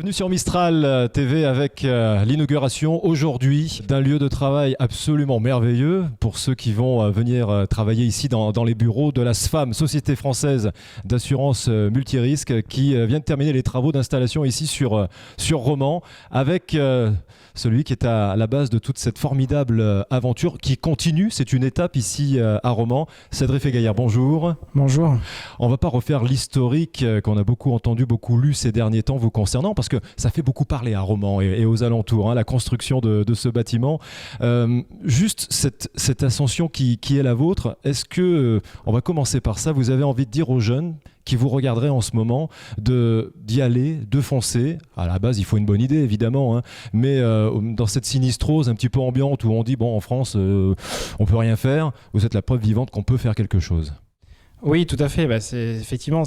Bienvenue sur Mistral TV avec l'inauguration aujourd'hui d'un lieu de travail absolument merveilleux pour ceux qui vont venir travailler ici dans les bureaux de la SFAM, Société Française d'Assurance Multirisque, qui vient de terminer les travaux d'installation ici sur Romans avec celui qui est à la base de toute cette formidable aventure qui continue. C'est une étape ici à Romans. Cédric Fégaillard, bonjour. Bonjour. On ne va pas refaire l'historique qu'on a beaucoup entendu, beaucoup lu ces derniers temps vous concernant, parce que ça fait beaucoup parler à Romans et aux alentours, la construction de ce bâtiment. Juste cette ascension qui est la vôtre, est-ce que, on va commencer par ça, vous avez envie de dire aux jeunes qui vous regarderaient en ce moment d'y aller, de foncer? À la base, il faut une bonne idée, évidemment, mais dans cette sinistrose un petit peu ambiante où on dit, bon, en France, on peut rien faire, vous êtes la preuve vivante qu'on peut faire quelque chose. Oui, tout à fait. Effectivement,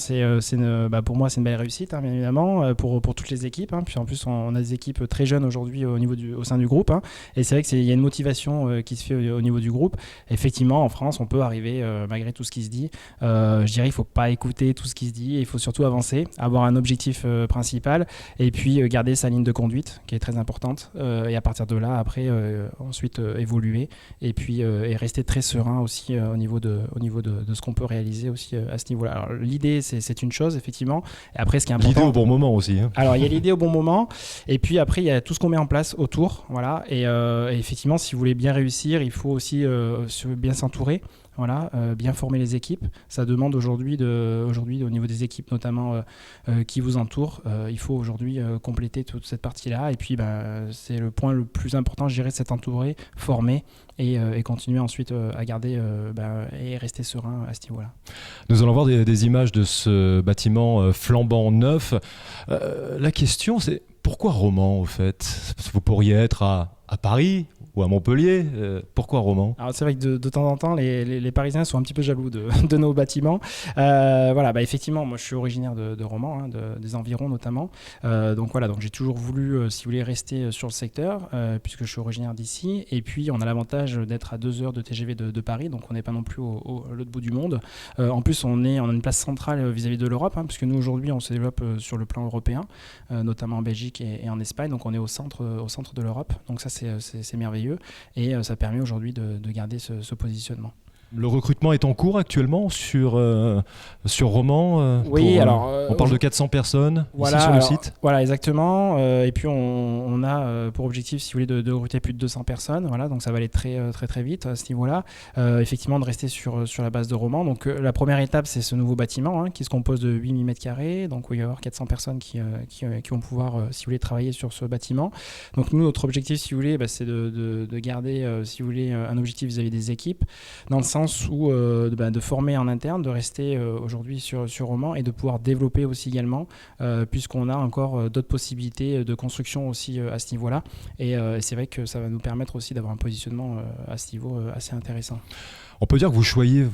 pour moi, c'est une belle réussite, bien évidemment, pour toutes les équipes. Puis en plus, on a des équipes très jeunes aujourd'hui au sein du groupe. Et c'est vrai qu'il y a une motivation qui se fait au niveau du groupe. Effectivement, en France, on peut arriver, malgré tout ce qui se dit. Je dirais, il ne faut pas écouter tout ce qui se dit. Il faut surtout avancer, avoir un objectif principal et puis garder sa ligne de conduite, qui est très importante. Et à partir de là, après, ensuite évoluer et puis et rester très serein aussi au niveau de ce qu'on peut réaliser aussi à ce niveau-là. Alors, l'idée, c'est une chose, effectivement. Et après, ce qui est important... L'idée au bon moment aussi. Alors, il y a l'idée au bon moment. Et puis après, il y a tout ce qu'on met en place autour. Voilà. Et effectivement, si vous voulez bien réussir, il faut aussi bien s'entourer. Voilà, bien former les équipes. Ça demande aujourd'hui au niveau des équipes notamment qui vous entourent, il faut aujourd'hui compléter toute cette partie-là. Et puis, c'est le point le plus important, gérer, s'être entouré, former et continuer ensuite à garder et rester serein à ce niveau-là. Nous allons voir des images de ce bâtiment flambant neuf. La question, c'est pourquoi Romans, au fait? Vous pourriez être à Paris ou à Montpellier, pourquoi Romans? Alors c'est vrai que de temps en temps, les Parisiens sont un petit peu jaloux de nos bâtiments. Effectivement, moi je suis originaire de Romans, des environs notamment. Donc j'ai toujours voulu, si vous voulez, rester sur le secteur, puisque je suis originaire d'ici. Et puis on a l'avantage d'être à 2 heures de TGV de Paris, donc on n'est pas non plus à l'autre bout du monde. En plus, on a une place centrale vis-à-vis de l'Europe, puisque nous aujourd'hui on se développe sur le plan européen, notamment en Belgique et en Espagne. Donc on est au centre de l'Europe. Donc ça c'est merveilleux. Et ça permet aujourd'hui de garder ce positionnement. Le recrutement est en cours actuellement sur Romans. Oui, on parle de 400 personnes ici sur le site. Voilà, exactement. Et puis on a pour objectif, si vous voulez, de recruter plus de 200 personnes. Voilà, donc ça va aller très très très vite à ce niveau-là. Effectivement, de rester sur la base de Romans. Donc la première étape, c'est ce nouveau bâtiment qui se compose de 8000 m². Donc il va y avoir 400 personnes qui vont pouvoir, si vous voulez, travailler sur ce bâtiment. Donc nous, notre objectif, si vous voulez, c'est de garder, si vous voulez, un objectif vis-à-vis des équipes, dans le sens où de former en interne, de rester aujourd'hui sur Romans et de pouvoir développer aussi également, puisqu'on a encore d'autres possibilités de construction aussi à ce niveau-là. Et c'est vrai que ça va nous permettre aussi d'avoir un positionnement à ce niveau assez intéressant. On peut dire que vous choyez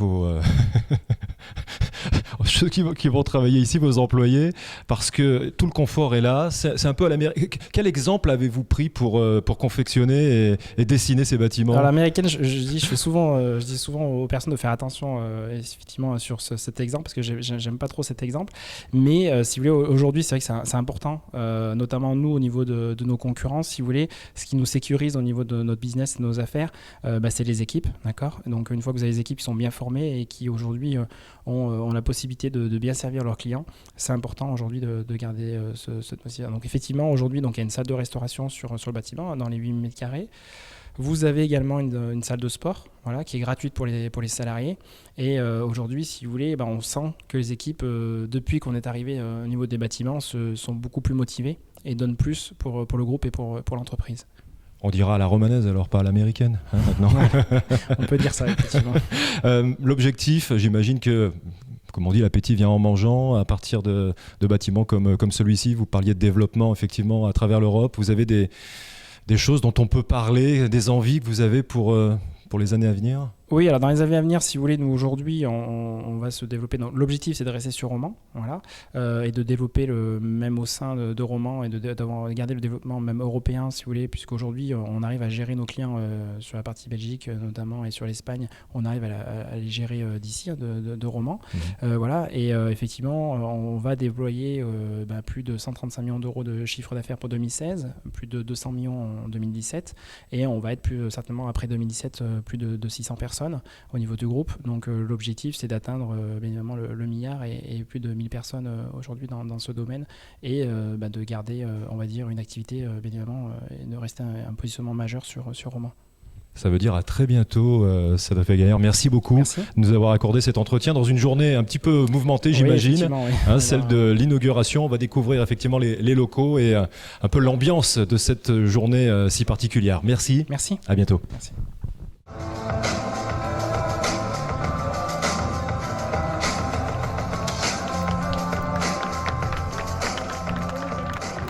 ceux qui vont travailler ici, vos employés, parce que tout le confort est là. C'est un peu à l'américaine. Quel exemple avez-vous pris pour confectionner et dessiner ces bâtiments? Alors l'américaine, je dis souvent aux personnes de faire attention effectivement sur cet exemple, parce que j'aime pas trop cet exemple. Mais si vous voulez, aujourd'hui, c'est vrai que c'est important, notamment nous au niveau de nos concurrents, si vous voulez, ce qui nous sécurise au niveau de notre business et de nos affaires, c'est les équipes, d'accord? Donc une fois que vous avez des équipes qui sont bien formées et qui aujourd'hui ont la possibilité de bien servir leurs clients, c'est important aujourd'hui de garder cette possibilité. Donc effectivement, aujourd'hui, il y a une salle de restauration sur le bâtiment, dans les 8000 m². Vous avez également une salle de sport, qui est gratuite pour les salariés. Et aujourd'hui, si vous voulez, on sent que les équipes, depuis qu'on est arrivé au niveau des bâtiments, sont beaucoup plus motivées et donnent plus pour le groupe et pour l'entreprise. On dira à la romanaise alors, pas à l'américaine, maintenant. Ouais, on peut dire ça, effectivement. L'objectif, j'imagine que, comme on dit, l'appétit vient en mangeant. À partir de bâtiments comme celui-ci, vous parliez de développement effectivement à travers l'Europe. Vous avez des choses dont on peut parler, des envies que vous avez pour les années à venir? Oui, alors dans les années à venir, si vous voulez, nous aujourd'hui, on va se développer. Donc, l'objectif, c'est de rester sur Roman, voilà, et de développer même au sein de Roman et de garder le développement même européen, si vous voulez, puisqu'aujourd'hui, on arrive à gérer nos clients sur la partie Belgique notamment et sur l'Espagne. On arrive à les gérer d'ici, de Roman, voilà. Et effectivement, on va déployer plus de 135 millions d'euros de chiffre d'affaires pour 2016, plus de 200 millions en 2017, et on va être certainement après 2017 plus de 600 personnes au niveau du groupe. Donc l'objectif, c'est d'atteindre bien évidemment le milliard et plus de 1000 personnes aujourd'hui dans ce domaine, et de garder, on va dire, une activité bien évidemment, et de rester un positionnement majeur sur Roman. Ça veut dire à très bientôt, Sadric Gaillard. Merci beaucoup de nous avoir accordé cet entretien dans une journée un petit peu mouvementée, j'imagine. Oui. Celle de l'inauguration. On va découvrir effectivement les locaux et un peu l'ambiance de cette journée si particulière. Merci. Merci. À bientôt. Merci.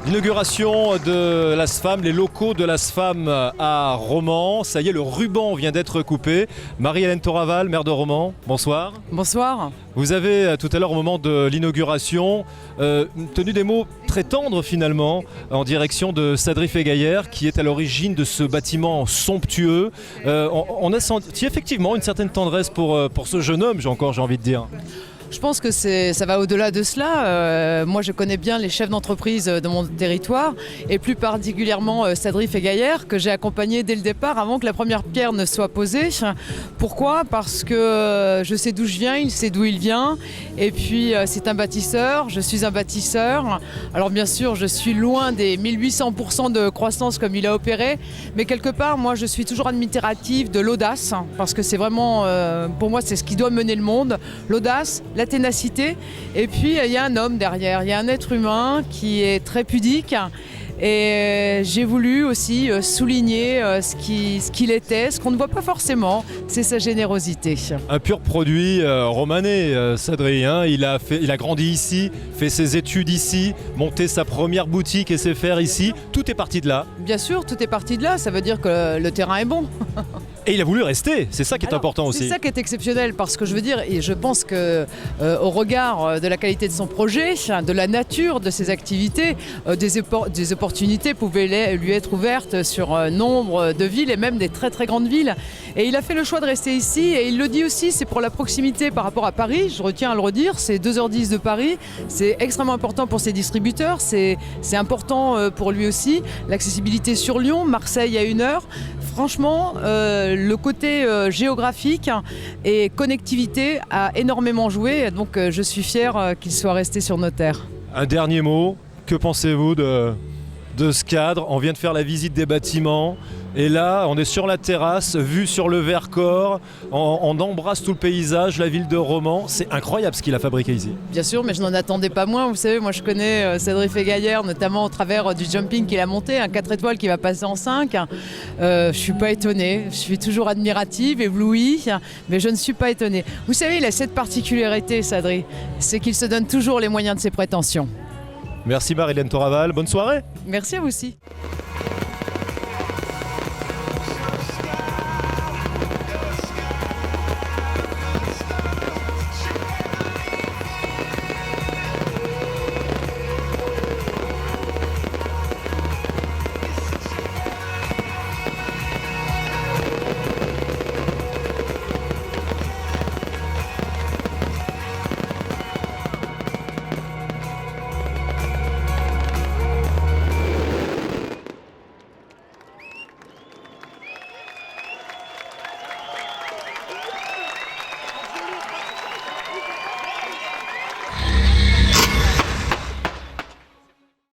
L'inauguration de l'ASFAM, les locaux de l'ASFAM à Romans. Ça y est, le ruban vient d'être coupé. Marie-Hélène Toraval, maire de Romans, bonsoir. Bonsoir. Vous avez tout à l'heure, au moment de l'inauguration, tenu des mots très tendres finalement en direction de Sadric Gaillard, qui est à l'origine de ce bâtiment somptueux. On a senti effectivement une certaine tendresse pour ce jeune homme, j'ai envie de dire. Je pense que ça va au-delà de cela. Moi, je connais bien les chefs d'entreprise de mon territoire, et plus particulièrement Sadric Gaillard, que j'ai accompagné dès le départ, avant que la première pierre ne soit posée. Pourquoi ? Parce que je sais d'où je viens, il sait d'où il vient, et puis c'est un bâtisseur, je suis un bâtisseur. Alors bien sûr, je suis loin des 1800% de croissance comme il a opéré, mais quelque part, moi, je suis toujours admirative de l'audace, parce que c'est vraiment, pour moi, c'est ce qui doit mener le monde, l'audace, la ténacité, et puis il y a un homme derrière, il y a un être humain qui est très pudique, et j'ai voulu aussi souligner ce qu'il était, ce qu'on ne voit pas forcément, c'est sa générosité. Un pur produit romanais, Sadric, hein. Il a grandi ici, fait ses études ici, monté sa première boutique et ses fers ici, tout est parti de là. Bien sûr, tout est parti de là, ça veut dire que le terrain est bon. Et il a voulu rester, c'est ça qui est important aussi. C'est ça qui est exceptionnel, parce que je veux dire, et je pense que au regard de la qualité de son projet, de la nature de ses activités, des opportunités pouvaient lui être ouvertes sur nombre de villes et même des très très grandes villes. Et il a fait le choix de rester ici, et il le dit aussi, c'est pour la proximité par rapport à Paris, je retiens à le redire, c'est 2h10 de Paris, c'est extrêmement important pour ses distributeurs, c'est important pour lui aussi, l'accessibilité sur Lyon, Marseille à 1h. Franchement, le côté géographique et connectivité a énormément joué, donc je suis fière qu'il soit resté sur nos terres. Un dernier mot, que pensez-vous de ce cadre ? On vient de faire la visite des bâtiments, et là on est sur la terrasse, vue sur le Vercors, on embrasse tout le paysage, la ville de Romans. C'est incroyable ce qu'il a fabriqué ici. Bien sûr, mais je n'en attendais pas moins. Vous savez, moi je connais Sadric Gaillard, notamment au travers du jumping qu'il a monté, un 4 étoiles qui va passer en 5. Je ne suis pas étonnée, je suis toujours admirative, éblouie, mais je ne suis pas étonnée. Vous savez, il a cette particularité, Sadric, c'est qu'il se donne toujours les moyens de ses prétentions. Merci Marie-Hélène Toraval, bonne soirée. Merci à vous aussi.